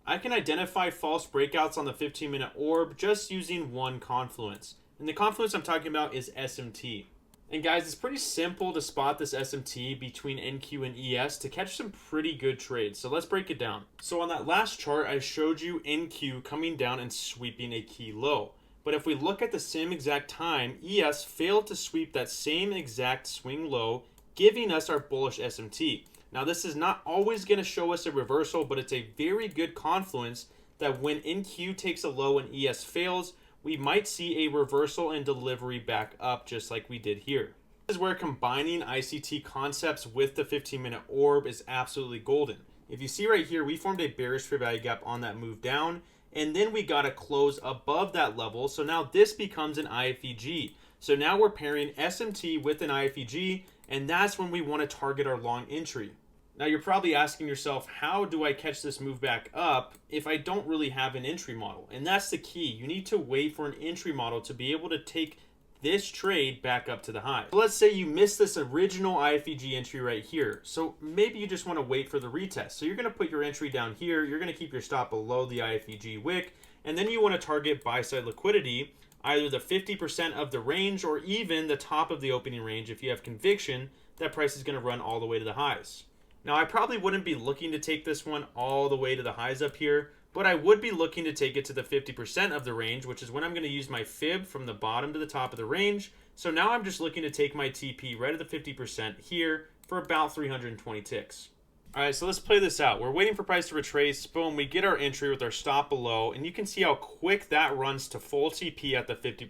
I can identify false breakouts on the 15-minute orb just using one confluence. And the confluence I'm talking about is SMT. And guys, it's pretty simple to spot this SMT between NQ and ES to catch some pretty good trades. So let's break it down. So on that last chart, I showed you NQ coming down and sweeping a key low. But if we look at the same exact time, ES failed to sweep that same exact swing low, giving us our bullish SMT. Now this is not always going to show us a reversal, but it's a very good confluence that when NQ takes a low and ES fails, we might see a reversal and delivery back up just like we did here. This is where combining ICT concepts with the 15-minute orb is absolutely golden. If you see right here, we formed a bearish fair value gap on that move down, and then we got a close above that level. So now this becomes an IFEG. So now we're pairing SMT with an IFEG, and that's when we want to target our long entry. Now you're probably asking yourself, how do I catch this move back up if I don't really have an entry model? And that's the key. You need to wait for an entry model to be able to take this trade back up to the high. So let's say you missed this original IFEG entry right here. So maybe you just want to wait for the retest. So you're going to put your entry down here. You're going to keep your stop below the IFEG wick. And then you want to target buy side liquidity, either the 50% of the range or even the top of the opening range if you have conviction that price is going to run all the way to the highs. Now, I probably wouldn't be looking to take this one all the way to the highs up here, but I would be looking to take it to the 50% of the range, which is when I'm going to use my fib from the bottom to the top of the range. So now I'm just looking to take my TP right at the 50% here for about 320 ticks. All right, so let's play this out. We're waiting for price to retrace. Boom, we get our entry with our stop below, and you can see how quick that runs to full TP at the 50%.